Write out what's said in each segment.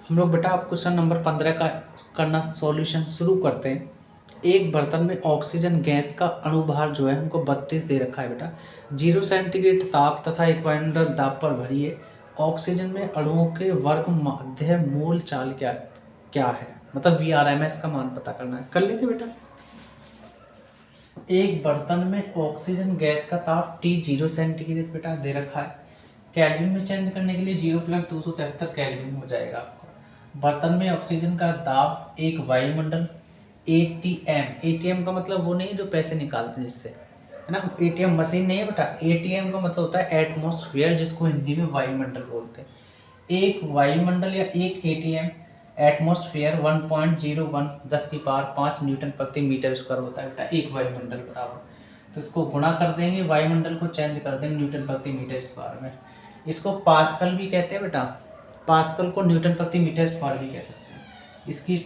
हम लोग बेटा आप क्वेश्चन नंबर 15 का करना सॉल्यूशन शुरू करते हैं। एक बर्तन में ऑक्सीजन गैस का अणुभार जो है हमको 32 दे रखा है बेटा। 0 सेंटीग्रेड ताप तथा 1 वायुमंडल दाब पर भरिए ऑक्सीजन में अणुओं के वर्ग माध्य मोल चाल क्या क्या है, मतलब VRMS का मान पता करना है। कर लेंगे बेटा। एक बर्तन में ऑक्सीजन गैस का ताप T 0 सेंटीग्रेड बेटा दे रखा है। केल्विन में चेंज करने के लिए 0 + 273 केल्विन हो जाएगा आपका। बर्तन में ऑक्सीजन का दाब एक वायुमंडल ATM का मतलब वो नहीं जो पैसे निकालते हैं जिससे, है ना। ATM मशीन नहीं है बेटा। ATM का मतलब होता है एटमॉस्फेयर, जिसको हिंदी में वायुमंडल बोलते हैं। एक वायुमंडल या एक ATM एटमॉस्फेयर 1.01 10⁵ न्यूटन प्रति मीटर स्क्वायर होता है बेटा। एक वायुमंडल बराबर, तो इसको गुणा कर देंगे, वायुमंडल को चेंज कर देंगे न्यूटन प्रति मीटर स्क्वायर में। इसको पास्कल भी कहते हैं बेटा। पास्कल को न्यूटन प्रति मीटर स्क्वायर भी कह सकते हैं। इसकी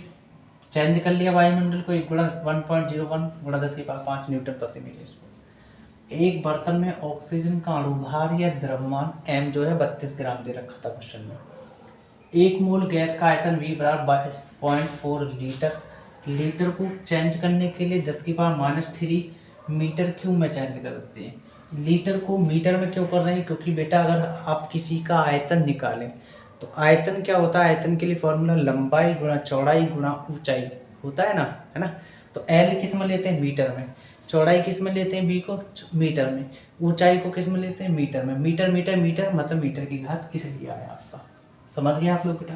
चेंज कर लिया वायुमंडल को, 1.01 × 10⁵ न्यूटन प्रति मीटर स्क्वायर। एक बर्तन में ऑक्सीजन का अणुभार या द्रव्यमान m जो है 32 ग्राम दे रखा था क्वेश्चन में। एक मोल गैस का आयतन V बराबर 22.4 लीटर। लीटर को चेंज करने के लिए 10⁻³ मीटर क्यूब में चेंज कर देते हैं। लीटर को मीटर में क्यों कर रहे हैं, क्योंकि बेटा अगर आप किसी का आयतन निकालें तो आयतन क्या होता है, आयतन के लिए फॉर्मूला लंबाई गुणा चौड़ाई गुणा ऊंचाई होता है ना, है ना। तो L किस में लेते हैं, मीटर में। चौड़ाई किस में लेते हैं, B को मीटर में। ऊंचाई को किस में लेते हैं, मीटर में। मीटर मीटर मीटर मतलब मीटर की घात इसलिए आया आपका। समझ गए आप लोग बेटा।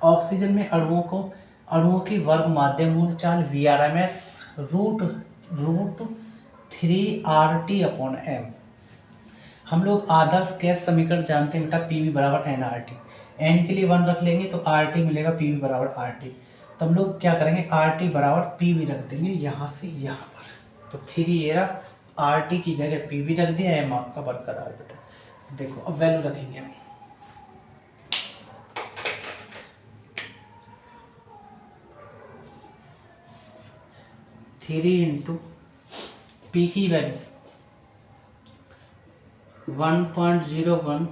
ऑक्सीजन में अणुओं की वर्ग माध्य मूल चाल VRMS √3RT/m। हम लोग आदर्श गैस समीकरण जानते हैं बेटा, PV बराबर nRT। n के लिए 1 रख लेंगे तो RT मिलेगा, PV बराबर RT। तो हम लोग क्या करेंगे, RT बराबर PV रख देंगे यहाँ से यहाँ पर। तो 3 ये रहा, RT की जगह PV रख दिया, m आपका बरकरार बेटा। देखो अब वैल्यू रखेंगे हम। 3 × P की वैल्यू 1.01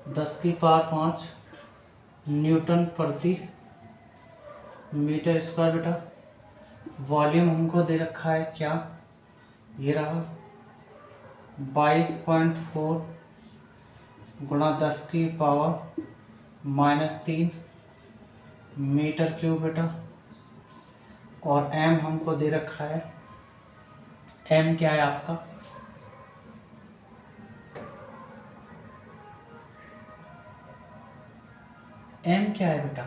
10⁵ न्यूटन प्रति मीटर स्क्वायर बेटा। वॉल्यूम हमको दे रखा है क्या, ये रहा 22.4 × 10⁻³ मीटर क्यूब बेटा। और m हमको दे रखा है, m क्या है आपका, m क्या है बेटा,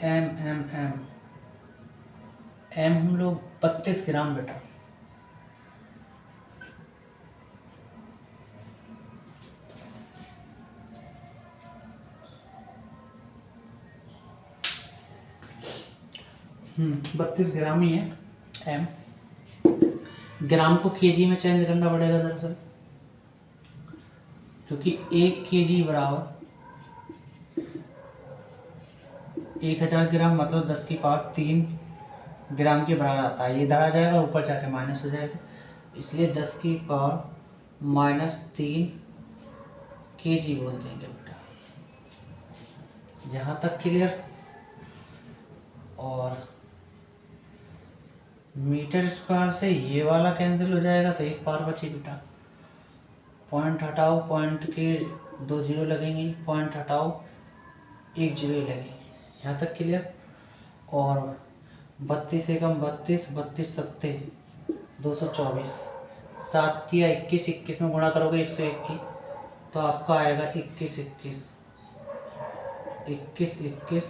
m हम लोग 32 ग्राम बेटा। हम्म, 32 ग्राम ही है m। ग्राम को kg में चेंज करना पड़ेगा दरअसल, क्योंकि 1 kg बराबर 1000 ग्राम, मतलब 10⁻³ ग्राम के बराबर आता है। ये इधर आ जाएगा, ऊपर जाके माइनस हो जाएगा, इसलिए 10⁻³ kg बोल देंगे बेटा। यहाँ तक क्लियर। और मीटर स्क्वायर से ये वाला कैंसिल हो जाएगा तो एक पावर बची बेटा। पॉइंट हटाओ, पॉइंट के 2 0 लगेंगे, पॉइंट हटाओ 1 0 लगेंगे। यहाँ तक क्लियर। और 32 एकम 32, 32 सत्ते 224, 7 या 21, 21 में गुणा करोगे 101 की, तो आपका आएगा 21 21 21 21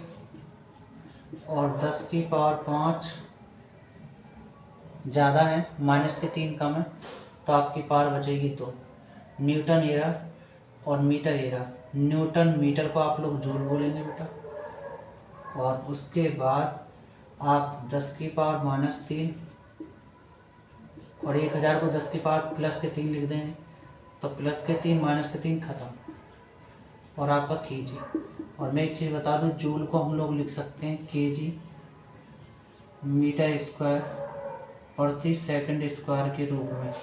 और 10⁻5 ज़्यादा है, -3 कम है, तो आपकी पावर बचेगी 2। न्यूटन ये रहा और मीटर ये रहा। न्यूटन मीटर को आप लोग जूल बोलेंगे बेटा। और उसके बाद आप 10⁻³ और 1000 को 10⁻+3 लिख देंगे, तो +3 -3 खत्म, और आपका kg। और मैं एक चीज़ बता दूं, जूल को हम लोग लिख सकते हैं kg मीटर स्क्वायर प्रति सेकंड स्क्वायर के रूप में।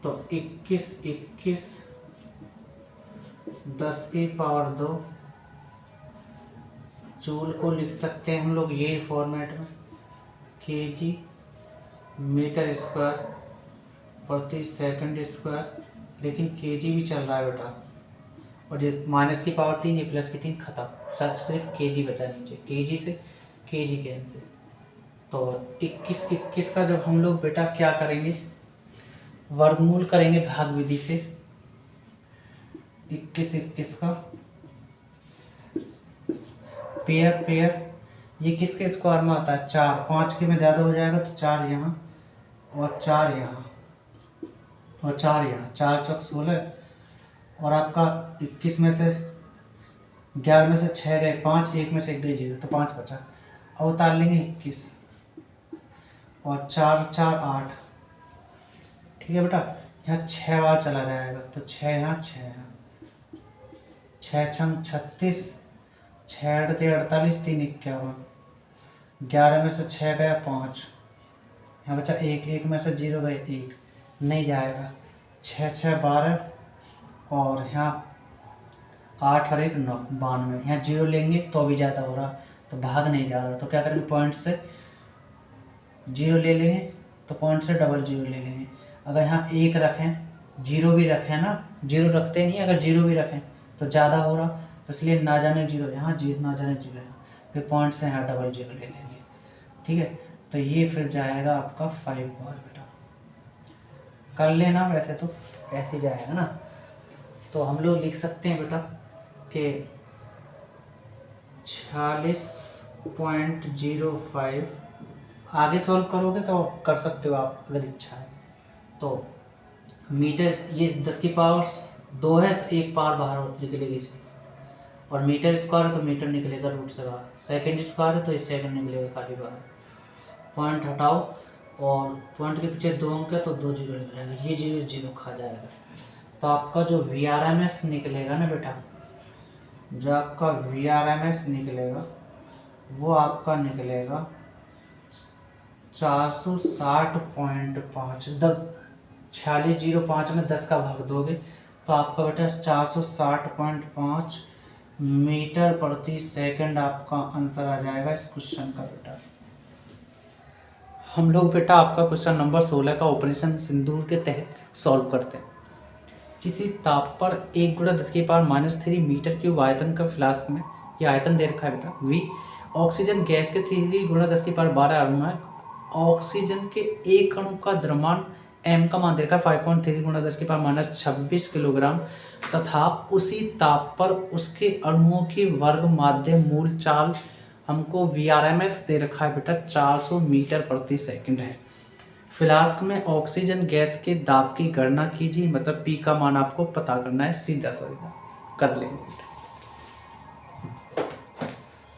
तो 21 21 10⁻²। जूल को लिख सकते हैं हम लोग ये फॉर्मेट में, केजी मीटर स्क्वायर प्रति सेकंड स्क्वायर, लेकिन केजी भी चल रहा है बेटा। और ये -3 ये +3 खत्म, सिर्फ केजी बचा नीचे, केजी से केजी कैंसिल। तो 21 का जब हम लोग बेटा क्या करेंगे, वर्गमूल करेंगे भाग विधि से। 21 का पेयर ये किसके स्क्वायर में आता है, 4, 5 के में ज़्यादा हो जाएगा तो 4 यहाँ और 4 यहाँ और 4 यहाँ, 4 चौक 16। और आपका 21 में से 11 में से 6 गए 5, 1 में से 1 गई 0, तो 5 बचा। अब उतार लेंगे 21 और 4 4 8, ठीक है बेटा। यहाँ 6 बार चला जाएगा तो 6 यहाँ 6 यहाँ, 6 छंग 36, 6 8 48, 3 51, 11 में से 6 गया 5, यहाँ बचा 1, 1 में से 0 गए 1, नहीं जाएगा। 6 6 12 और यहाँ 8 और 1 9, 92, यहाँ 0 लेंगे तो भी ज़्यादा हो रहा, तो भाग नहीं जा रहा, तो क्या करेंगे, पॉइंट से 0 ले लेंगे, तो पॉइंट से डबल 0 ले लेंगे। अगर यहाँ 1 रखें, 0 भी रखें ना, 0 रखते नहीं, अगर 0 भी रखें तो ज़्यादा हो रहा, तो इसलिए ना जाने 0 यहाँ, 0 ना जाने 0 यहाँ, फिर पॉइंट से यहाँ डबल 0 ले लेंगे, ठीक है। तो ये फिर जाएगा आपका 5 बार बेटा, कर लेना, वैसे तो ऐसे जाएगा ना। तो हम लोग लिख सकते हैं बेटा कि 46.05, आगे सॉल्व करोगे तो कर सकते हो आप अगर इच्छा है तो। मीटर ये 10⁻² है तो 1 पावर बाहर निकलेगी इसकी, और मीटर स्क्वायर है तो मीटर निकलेगा रूट से बाहर, सेकंड स्क्वायर है तो इस सेकंड निकलेगा खाली बाहर। पॉइंट हटाओ और पॉइंट के पीछे 2 अंक है तो 2 0 निकलेगा, ये 0 0 खा जाएगा। तो आपका जो VRMS निकलेगा ना बेटा, जो आपका VRMS निकलेगा वो आपका निकलेगा 460.5। 4605 में 10 का भाग दोगे तो आपका बेटा 460.5 मीटर प्रति सेकंड आपका आंसर आ जाएगा इस क्वेश्चन का बेटा। हम लोग बेटा आपका क्वेश्चन नंबर 16 का ऑपरेशन सिंदूर के तहत सॉल्व करते हैं। किसी ताप पर 1 × 10⁻³ मीटर क्यूब आयतन का फ्लास्क में, ये आयतन दे रखा है बेटा V, ऑक्सीजन गैस के 3 × 10⁻12 अणु है। ऑक्सीजन के एक अणु का द्रव्यमान m का मान दे रखा है 5.3 × 10⁻26 किलोग्राम, तथा उसी ताप पर उसके अणुओं की वर्ग माध्य मूल चाल हमको VRMS दे रखा है बेटा 400 मीटर प्रति सेकंड है। फ्लास्क में ऑक्सीजन गैस के दाब की गणना कीजिए, मतलब P का मान आपको पता करना है, सीधा सीधा कर लेंगे।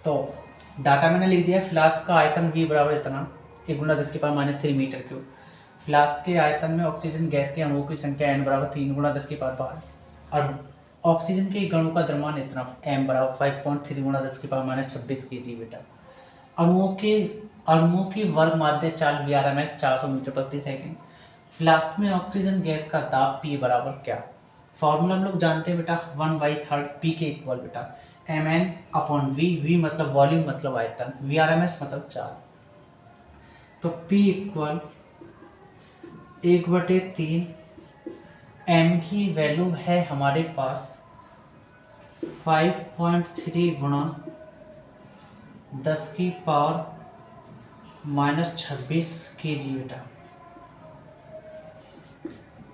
तो डाटा मैंने लिख दिया, फ्लास्क का आयतन V बराबर इतना 1 × 10⁻³ मीटर क्यूब। फ्लास्क के आयतन में ऑक्सीजन गैस के अणुओं की संख्या n बराबर 3 × 10⁻12 अणु। ऑक्सीजन के एक अणु का द्रव्यमान इतना m बराबर 5.3 × 10⁻26 kg बेटा। अणुओं की वर्ग माध्य चाल VRMS 400 मीटर प्रति सेकंड। फ्लास्क में ऑक्सीजन गैस का दाब P बराबर क्या, फॉर्मूला हम लोग जानते हैं बेटा 1/3 P के इक्वल बेटा mn/V, V मतलब वॉल्यूम मतलब आयतन, VRMS मतलब चाल। तो P इक्वल 1/3, m की वैल्यू है हमारे पास 5.3 × 10⁻26 kg बेटा,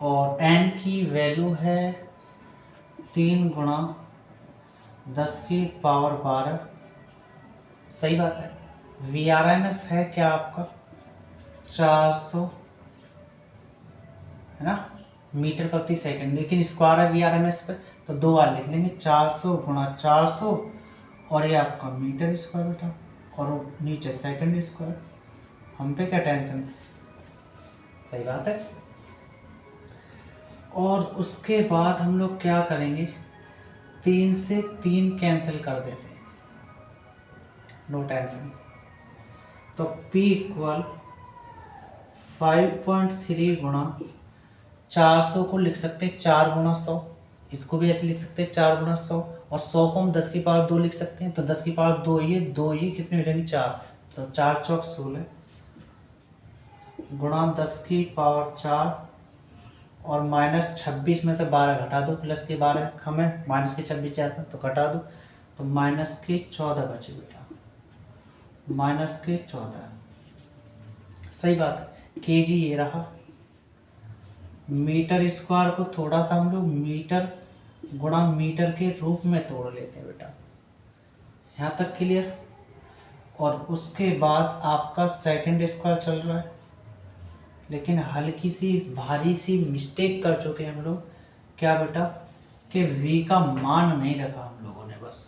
और n की वैल्यू है 3 × 10⁻12। सही बात है। VRMS है क्या आपका 400 है ना मीटर प्रति सेकंड, लेकिन स्क्वायर है VRMS पे तो 2 बार लिख लेंगे 400 × 400, और ये आपका मीटर स्क्वायर बेटा, और नीचे सेकंड स्क्वायर। हम पे क्या टेंशन, सही बात है। और उसके बाद हम लोग क्या करेंगे, 3 से 3 कैंसिल कर देते हैं, नो टेंशन। तो P इक्वल 5.3 × 400 को लिख सकते हैं 4 × 100, इसको भी ऐसे लिख सकते हैं 4 गुना 100, और 100 को हम 10 की पावर 2 लिख सकते हैं, तो 10 की पावर 2 ये कितनी हो जाएंगी 4, तो 4 चौक 16 गुणा 10 की पावर 4 और माइनस 26 में से 12 घटा दो, प्लस के 12 हमें माइनस के 26 आता है तो घटा दो, तो माइनस के 14 बचे बेटा, माइनस के 14। सही बात है। केजी ये रहा। मीटर स्क्वायर को थोड़ा सा हम लोग मीटर गुणा मीटर के रूप में तोड़ लेते हैं बेटा, यहाँ तक क्लियर। और उसके बाद आपका सेकंड स्क्वायर चल रहा है, लेकिन हल्की सी भारी सी मिस्टेक कर चुके हैं हम लोग। क्या बेटा कि v का मान नहीं रखा हम लोगों ने बस,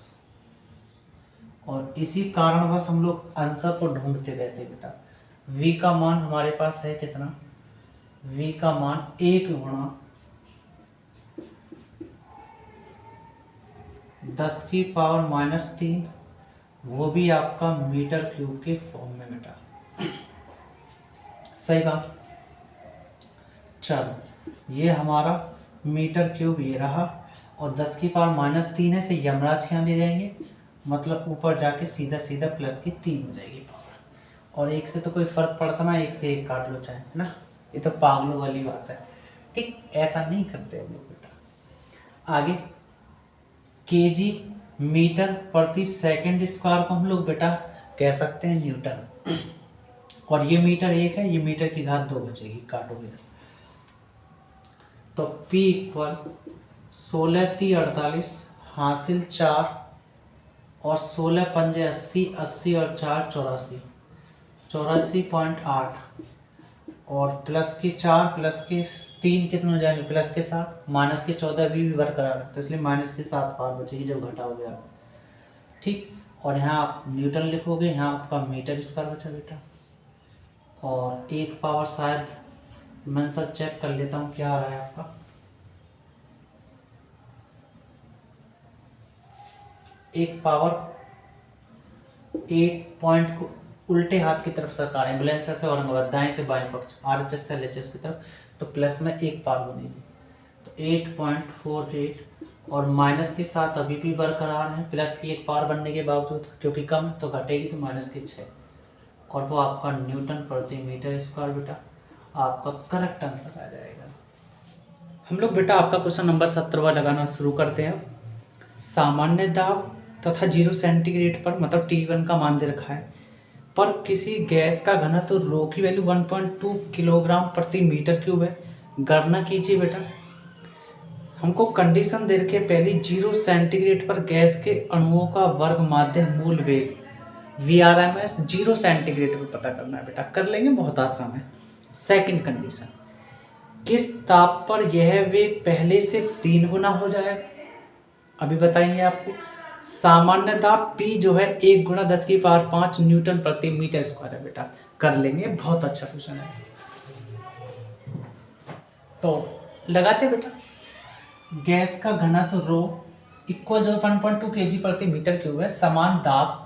और इसी कारण बस हम लोग आंसर को ढूंढते रहते बेटा। v का मान हमारे पास है कितना, v का मान 1 गुणा 10 की पावर -3, वो भी आपका मीटर क्यूब के फॉर्म में बेटा। सही बात। चलो ये हमारा मीटर क्यूब ये रहा, और 10 की पावर -3 है, से यमराज के यहाँ ले जाएंगे, मतलब ऊपर जाके सीधा सीधा प्लस की 3 हो जाएगी पावर। और एक से तो कोई फर्क पड़ता ना, एक से एक काट लो चाहे, है ना, ये तो पागलों वाली बात है। ठीक, ऐसा नहीं करते हम लोग बेटा। आगे केजी मीटर प्रति सेकंड स्क्वायर को हम लोग बेटा कह सकते हैं न्यूटन, और ये मीटर 1 है, ये मीटर की घात 2 बचेगी, काटोगे तो P इक्वल 16 × 3 = 48, हासिल 4 और 16 × 5 = 80, 80 और 4 84, 84.8, और प्लस की 4 प्लस की 3 कितने हो जाएंगे, प्लस के 7, माइनस के 14 भी बरकरार है, तो इसलिए माइनस के 7 पावर बचेगी जब घटाओगे आप। ठीक, और यहाँ आप न्यूटन लिखोगे, यहाँ आपका मीटर स्क्वायर बचा बेटा। और एक पावर शायद मैं सर चेक कर लेता हूँ क्या आ रहा है आपका, एक पावर 8 पॉइंट को उल्टे हाथ की तरफ सरकार है, बुलंदशहर से औरंगाबाद, दाएं से बाएं पक्ष, RHS से LHS की तरफ, तो प्लस में एक पावर बनेगी, तो 8.48, और माइनस के साथ अभी भी बरकरार है, प्लस की एक पावर बनने के बावजूद, क्योंकि कम तो घटेगी तो माइनस की 6, और वो आपका न्यूटन प्रति मीटर स्क्वायर बेटा आपका करेक्ट आंसर आ जाएगा। हम लोग बेटा आपका क्वेश्चन नंबर 17वां लगाना शुरू करते हैं। सामान्य दाब तथा 0 सेंटीग्रेड पर, मतलब T1 का मान दे रखा है, पर किसी गैस का घनत्व रो की वैल्यू 1.2 किलोग्राम प्रति मीटर क्यूब है। गणना कीजिए बेटा। हमको कंडीशन दे रखी है पहली, 0 सेंटीग्रेड पर गैस के अणुओं का वर्ग माध्य मूल वेग VRMS 0 सेंटीग्रेड पर पता करना है बेटा, कर लेंगे, बहुत आसान है। सेकंड कंडीशन, किस ताप पर यह वेग पहले से 3 गुना हो जाएगा, अभी बताएंगे आपको। सामान्य दाब P जो है 1 गुणा 10 की पावर 5 न्यूटन प्रति मीटर स्क्वायर है बेटा, कर लेंगे, बहुत अच्छा क्वेश्चन है। तो लगाते बेटा, गैस का घनत्व रो इक्वल जो 1.2 kg प्रति मीटर क्यूब है, समान दाब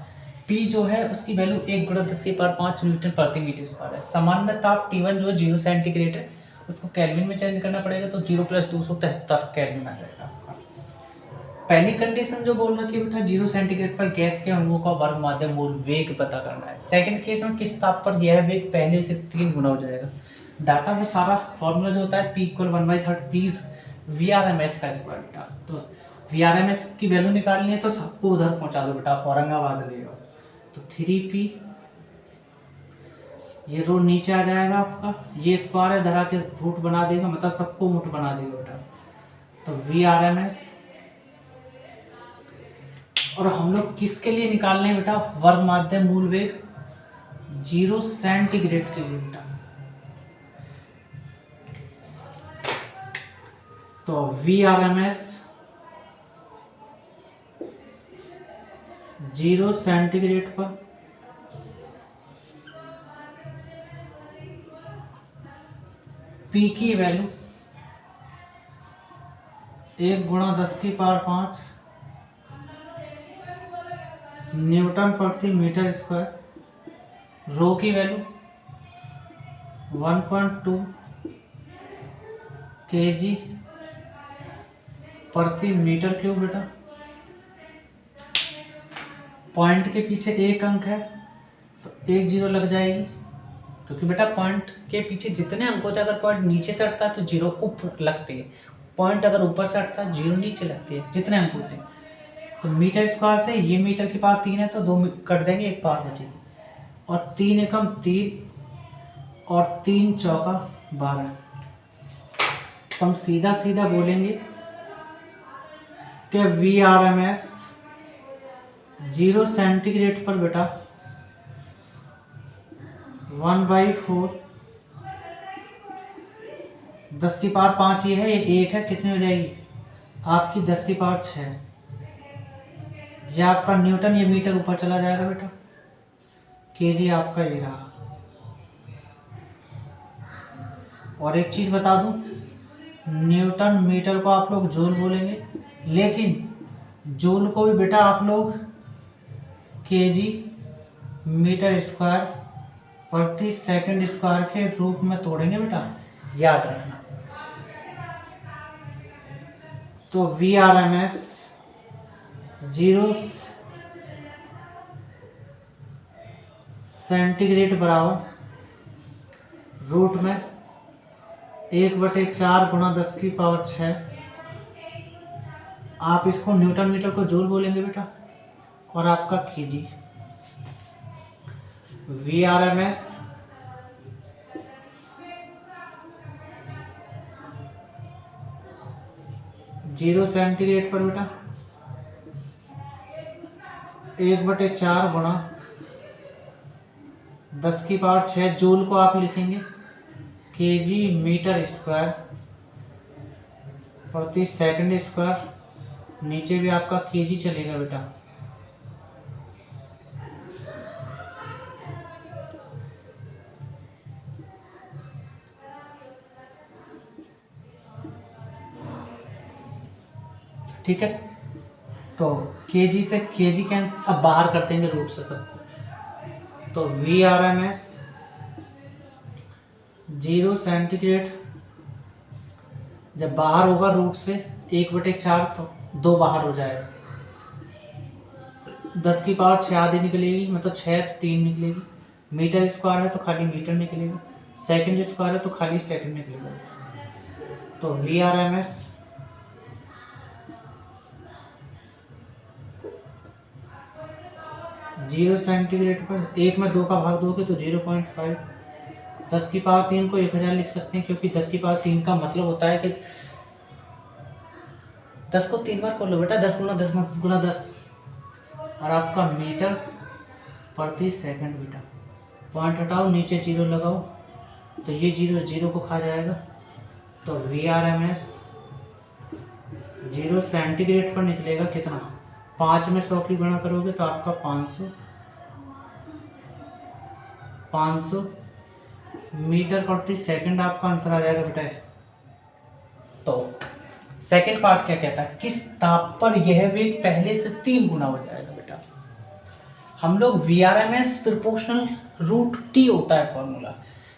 P जो है उसकी वैल्यू 1 गुणा 10 की पावर 5 न्यूटन प्रति मीटर स्क्वायर है। सामान्य ताप T1 जो है 0 सेंटीग्रेड है, उसको केल्विन में चेंज करना पड़ेगा, तो 0 + 273 केल्विन आ जाएगा आपका। पहली कंडीशन जो बोल रखी है बेटा, 0 सेंटीग्रेड पर गैस के अणुओं का वर्ग माध्य मूल वेग पता करना है। सेकंड केस में किस ताप पर यह वेग पहले से 3 गुना हो जाएगा। डाटा में सारा फॉर्मूला जो होता है P = 1/3 P VRMS का स्क्वायर बेटा, तो VRMS की वैल्यू निकालनी है तो सबको उधर पहुंचा दो बेटा, औरंगाबाद ले आओ, तो 3P, ये रो नीचे आ जाएगा आपका, ये स्क्वायर है धरा के रूट बना देगा, मतलब सबको रूट बना देगा बेटा, तो VRMS। और हम लोग किसके लिए निकालने हैं बेटा, वर्ग माध्य मूल वेग 0 सेंटीग्रेड के लिए बेटा, तो VRMS 0 सेंटीग्रेड पर P की वैल्यू 1 गुणा 10 की पावर 5 न्यूटन प्रति मीटर स्क्वायर, रो की वैल्यू 1.2 kg प्रति मीटर क्यूब बेटा। पॉइंट के पीछे एक अंक है तो एक जीरो लग जाएगी, क्योंकि बेटा पॉइंट के पीछे जितने अंक होते हैं, अगर पॉइंट नीचे से हटता है तो जीरो ऊपर लगते हैं, पॉइंट अगर ऊपर से हटता है जीरो नीचे लगती है, जितने अंक होते हैं। तो मीटर स्क्वायर से ये मीटर की पावर 3 है तो 2 कट जाएंगे, एक पावर बचेगी, और 3 एकम 3 और 3 चौका 12। तो हम सीधा सीधा बोलेंगे कि VRMS 0 सेंटीग्रेड पर बेटा 1/4 10 की पावर 5 ये है, ये 1 है, कितनी हो जाएगी आपकी 10 की पावर 6। यह आपका न्यूटन, ये मीटर ऊपर चला जाएगा बेटा, केजी आपका ये रहा। और एक चीज़ बता दूं, न्यूटन मीटर को आप लोग जूल बोलेंगे, लेकिन जूल को भी बेटा आप लोग केजी मीटर स्क्वायर प्रति सेकंड स्क्वायर के रूप में तोड़ेंगे बेटा, याद रखना। तो VRMS 0 सेंटीग्रेड बराबर रूट में 1/4 गुणा 10 की पावर 6। आप इसको न्यूटन मीटर को जूल बोलेंगे बेटा, और आपका केजी। VRMS 0 सेंटीग्रेड पर बेटा 1/4 गुणा 10 की पावर 6, जूल को आप लिखेंगे केजी मीटर स्क्वायर प्रति सेकंड स्क्वायर, नीचे भी आपका केजी चलेगा बेटा। ठीक है, तो केजी से केजी कैंसिल, अब बाहर कर देंगे रूट से सबको। तो VRMS 0 सेंटीग्रेड जब बाहर होगा रूट से 1/4 तो 2 बाहर हो जाएगा, 10 की पावर 6 आधी निकलेगी, मतलब 6 तो 3 निकलेगी। मीटर स्क्वायर है तो खाली मीटर निकलेगा, सेकंड स्क्वायर है तो खाली सेकंड निकलेगा। तो VRMS 0 सेंटीग्रेड पर 1 में 2 का भाग दोगे तो 0.5। 10 की पावर 3 को 1000 लिख सकते हैं, क्योंकि 10 की पावर 3 का मतलब होता है कि 10 को 3 बार कर लो बेटा, 10 गुना 10 गुना 10, और आपका मीटर प्रति सेकंड बेटा। पॉइंट हटाओ, नीचे जीरो लगाओ, तो ये जीरो जीरो को खा जाएगा। तो VRMS 0 सेंटीग्रेड पर निकलेगा कितना, 5 में 100 की गुणा करोगे तो आपका 500 मीटर प्रति सेकंड आपका आंसर आ जाएगा बेटा। तो सेकंड पार्ट क्या कहता है, किस ताप पर यह वेग पहले से 3 गुना हो जाएगा बेटा। हम लोग VRMS प्रोपोर्शनल रूट T होता है फॉर्मूला,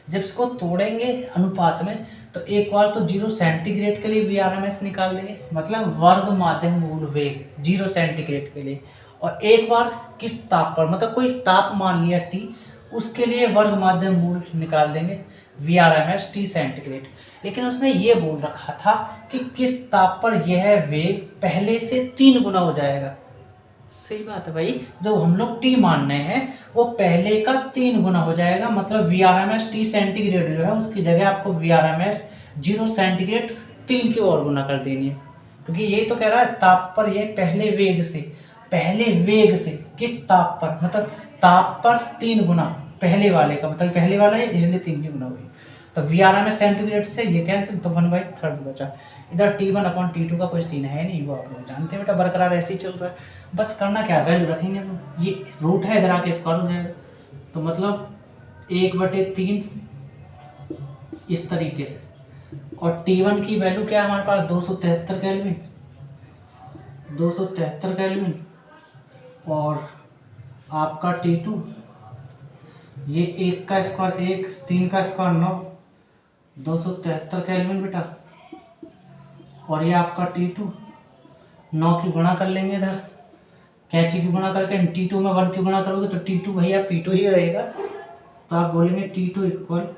जब इसको तोड़ेंगे अनुपात में तो एक बार तो 0 सेंटीग्रेड के लिए VRMS निकाल देंगे, मतलब वर्ग माध्यम मूल वेग 0 सेंटीग्रेड के लिए, और एक बार किस ताप पर, मतलब कोई ताप मान लिया T, उसके लिए वर्ग माध्यम मूल निकाल देंगे VRMS T सेंटीग्रेड। लेकिन उसने ये बोल रखा था कि किस ताप पर यह वेग पहले से 3 गुना हो जाएगा। सही बात है भाई, जो हम लोग T मान रहे हैं वो पहले का 3 गुना हो जाएगा, मतलब VRMS T सेंटीग्रेड जो है उसकी जगह आपको VRMS 0 सेंटीग्रेड 3 की और गुना कर देनी है, क्योंकि यही तो कह रहा है ताप पर यह पहले वेग से किस ताप पर, मतलब ताप पर 3 गुना, पहले वाले का मतलब पहले वाला है इसलिए 3 की गुना हुई। तो VRMS सेंटीग्रेड से ये कैंसिल, तो 1/3 बचा। इधर T1/T2 का कोई सीन है नहीं, वो आप लोग जानते हैं बेटा, बरकरार ऐसे ही चल रहा है। बस करना क्या, वैल्यू रखेंगे हम, ये रूट है इधर आके स्क्वायर हो जाएगा, तो मतलब 1/3 इस तरीके से। और T1 की वैल्यू क्या है हमारे पास, 273 केल्विन, 273 केल्विन, और आपका T2 ये 1 का स्क्वायर 1, 3 का स्क्वायर 9, 273 केल्विन बेटा, और ये आपका T2 9 की गुणा कर लेंगे इधर, कैंची की गुणा करके T2 में 1 की गुणा करोगे तो T2 भैया P2 ही रहेगा। तो आप बोलेंगे T2 इक्वल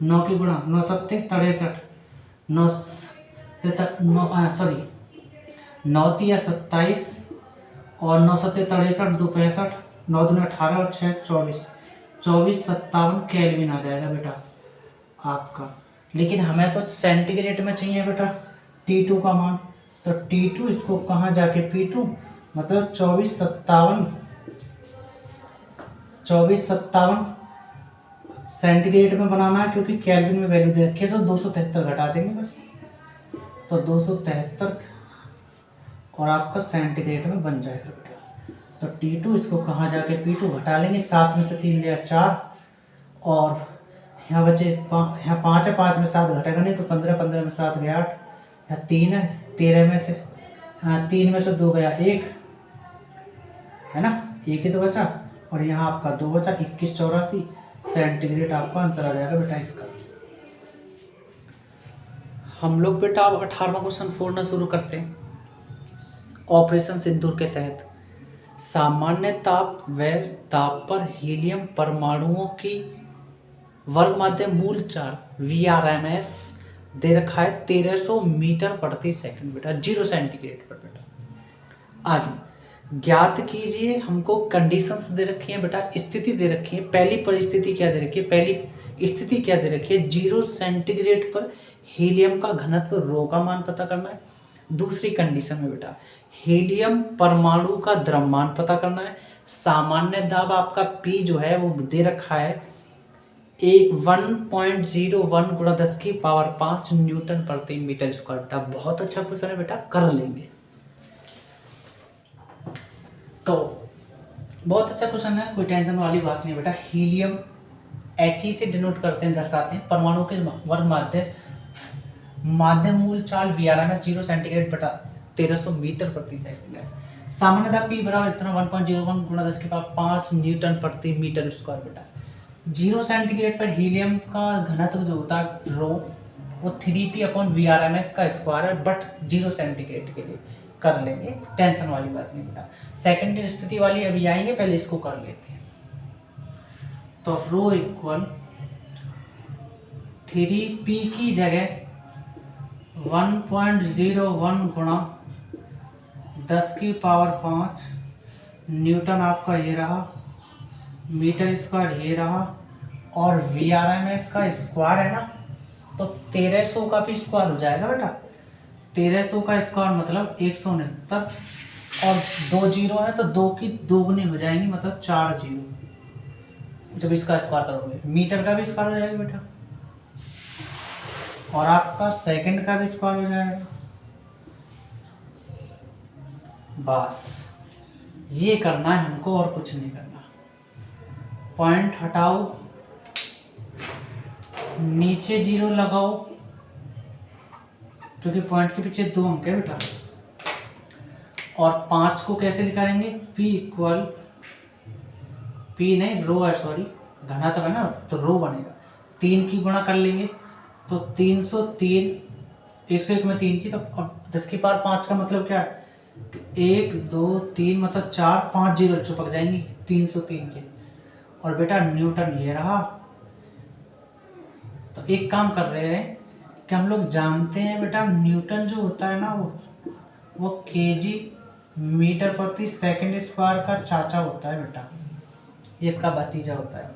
9 की गुणा 9 सत्ते 63, 9 सॉरी 9 तिया 27 और 9 सत्ते 63, 2 65, 9 दूनी 18 और 6 24, 2457 केल्विन आ जाएगा बेटा आपका। लेकिन हमें तो सेंटीग्रेड में चाहिए बेटा T2 का मान, तो T2 इसको कहाँ जाके P2 मतलब 2457 सेंटीग्रेड में बनाना है, क्योंकि केल्विन में वैल्यू दे रखी है तो 273 घटा देंगे बस, तो 273 और आपका सेंटीग्रेड में बन जाएगा बेटा। तो T2 इसको कहाँ जाके P2 घटा लेंगे, 7 में से 3 लिया 4 और यहाँ बचे यहाँ 5 है, 5 में 7 घटेगा नहीं तो 15, 15 में 7 गया 8, यहाँ 3 है 13 में से 3 में से 2 गया 1 है ना, 1 ही तो बचा और यहाँ आपका 2 बचा, 21 84 सेंटीग्रेड आपका आंसर आ जाएगा बेटा इसका। हम लोग बेटा अब 18वां क्वेश्चन फोड़ना शुरू करते हैं। ऑपरेशन सिंदूर के तहत सामान्य ताप व ताप पर हीलियम परमाणुओं की वर्ग माध्यम मूल चार VRMS दे रखा है 1300 मीटर प्रति सेकंड बेटा, 0 सेंटीग्रेड पर बेटा। आगे ज्ञात कीजिए, हमको कंडीशंस दे रखी है बेटा, स्थिति दे रखी है। पहली परिस्थिति क्या दे रखी है, पहली स्थिति क्या दे रखी है, 0 सेंटीग्रेड पर हीलियम का घनत्व रो का मान पता करना है। दूसरी कंडीशन में बेटा हीलियम परमाणु का द्रव्यमान पता करना है। सामान्य दाब आपका P जो है वो दे रखा है 1.01 गुणा 10 की पावर 5 न्यूटन प्रति मीटर स्क्वायर बेटा। बहुत अच्छा क्वेश्चन है बेटा, कर लेंगे। तो बहुत अच्छा क्वेश्चन है, कोई टेंशन वाली बात नहीं बेटा। हीलियम He से डिनोट करते हैं, दर्शाते हैं परमाणु के वर्ग माध्यम मूल चाल VRMS 0 सेंटीग्रेड बटा 1300 मीटर प्रति सेकंड है। सामान्य दाब P बराबर इतना 1.01 गुणा 10 की पावर 5 न्यूटन प्रति मीटर स्क्वायर बेटा। 0 सेंटीग्रेड पर हीलियम का घनत्व जो होता है रो वो 3P/VRMS का स्क्वायर है, बट 0 सेंटीग्रेड के लिए कर लेंगे, टेंशन वाली बात नहीं बेटा। सेकेंडरी स्थिति वाली अभी आएंगे, पहले इसको कर लेते हैं। तो रो इक्वल 3P की जगह 1.01 गुणा 10 की पावर 5 न्यूटन आपका ये रहा, मीटर स्क्वायर ये रहा, और VRMS का स्क्वायर है ना, तो 1300 का भी स्क्वायर हो जाएगा बेटा। 1300 का स्क्वायर मतलब 169 और 2 जीरो है तो 2 की दोगुनी हो जाएंगी, मतलब 4 जीरो। जब इसका स्क्वायर करोगे मीटर का भी स्क्वायर हो जाएगा बेटा, और आपका सेकंड का भी स्क्वायर हो जाएगा। बस ये करना है हमको और कुछ नहीं करना। पॉइंट हटाओ, नीचे 0 लगाओ, क्योंकि पॉइंट के पीछे 2 अंक है बेटा। और 5 को कैसे निकालेंगे, P इक्वल P नहीं रो है, सॉरी घनत्व है ना, तो रो बनेगा। 3 की गुणा कर लेंगे तो 303, 101 में 3 की, तो अब 10 की पावर 5 का मतलब क्या है, 1 2 3 मतलब 4, 5 जीरो चिपक जाएंगी 303 के। और बेटा न्यूटन ये रहा। तो एक काम कर रहे हैं कि हम लोग जानते हैं बेटा न्यूटन जो होता है ना वो kg मीटर प्रति सेकंड स्क्वायर का चाचा होता है बेटा, ये इसका भतीजा होता है।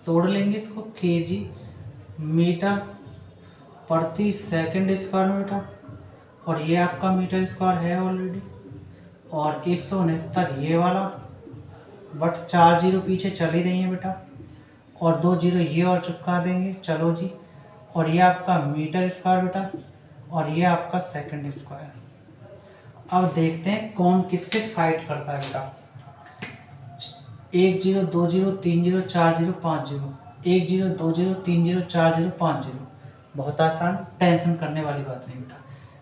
तोड़ लेंगे इसको, kg मीटर प्रति सेकंड स्क्वायर में बेटा, और ये आपका मीटर स्क्वायर है ऑलरेडी, और 169 ये वाला, बट 4 जीरो पीछे चले रही हैं बेटा, और 2 जीरो ये और चिपका देंगे, चलो जी। और ये आपका मीटर स्क्वायर बेटा, और ये आपका सेकंड स्क्वायर। अब देखते हैं कौन किससे फाइट करता है बेटा। 1 zero 2 zero 3 zero 4 zero 5 zero, 1 zero 2 zero 3 zero 4 zero 5 zero. बहुत आसान, टेंशन करने वाली बात नहीं बेटा।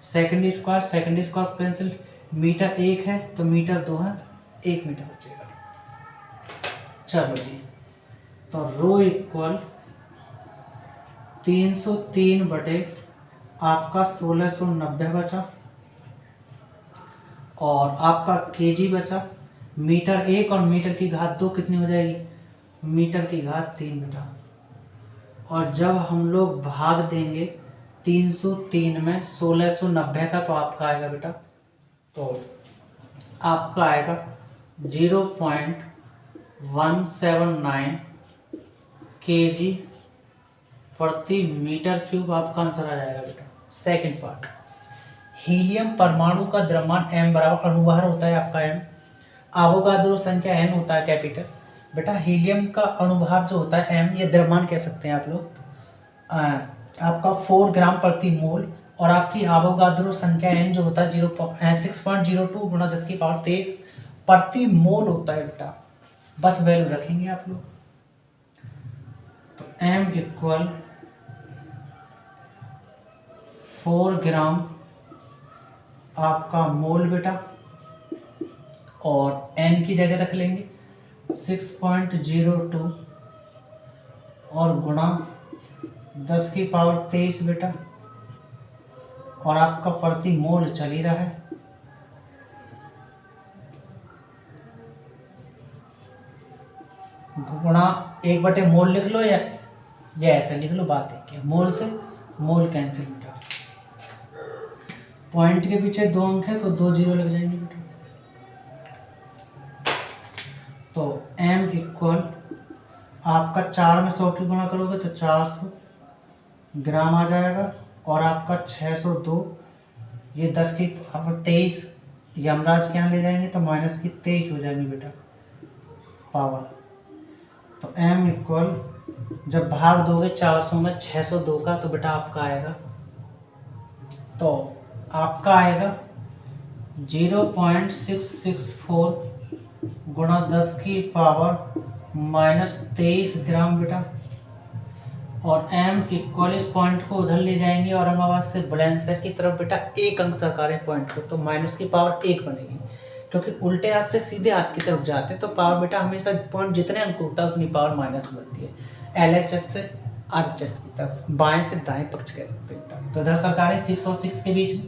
सेकंड स्क्वायर कैंसिल, मीटर 1 है तो मीटर 2 है, 1 मीटर बचेगा। चलो जी, तो रो इक्वल 303 बटे आपका 1690 बचा, और आपका केजी बचा। मीटर 1 और मीटर की घात 2 कितनी हो जाएगी? मीटर की घात 3 बेटा। और जब हम लोग भाग देंगे 303 में 1690 का, तो आपका आएगा बेटा, तो आपका आएगा 0.179 kg प्रति मीटर क्यूब। आपका आंसर आ जाएगा बेटा। सेकंड पार्ट, हीलियम परमाणु का द्रव्यमान m बराबर, अणुभार होता है आपका m, आवोगाद्रो संख्या n होता है कैपिटल। बेटा हीलियम का अणुभार जो होता है m, ये द्रव्यमान कह सकते हैं आप लोग, आपका 4 ग्राम प्रति मोल, और आपकी आवोगाद्रो संख्या n जो होता है 6.02 गुणा 10⁻23 प्रति मोल होता है बेटा। बस वैल्यू रखेंगे आप लोग। तो m इक्वल 4 ग्राम आपका मोल बेटा, और n की जगह रख लेंगे 6.02 और गुणा 10⁻23 बेटा, और आपका प्रति मोल चल ही रहा है। गुणा 1 मोल लिख लो, या ऐसे लिख लो, बात है क्या, मोल से मोल कैंसिल बेटा। पॉइंट के पीछे 2 अंक है तो 2 जीरो लग जाएंगे बेटा। तो m इक्वल आपका 4 में 100 की गुणा करोगे तो 400 ग्राम आ जाएगा, और आपका 602, ये 10⁻23 यमराज के यहाँ ले जाएंगे तो -23 हो जाएंगे बेटा पावर। तो m इक्वल, जब भाग दोगे 400 में 602 का, तो बेटा आपका आएगा, तो आपका आएगा 0.664 गुणा 10⁻23 ग्राम बेटा। और m इक्वल, इस पॉइंट को उधर ले जाएंगे औरंगाबाद से बुलंदशहर की तरफ बेटा, 1 अंक सरकारें पॉइंट को, तो -1 बनेगी, क्योंकि उल्टे हाथ से सीधे हाथ की तरफ जाते हैं तो पावर बेटा हमेशा पॉइंट जितने अंक होता है उतनी पावर माइनस बनती है। LHS से RHS की तरफ, बाएं से दाएं पक्ष कह सकते हैं बेटा। तो इधर सरकारें 6 और 6 के बीच में,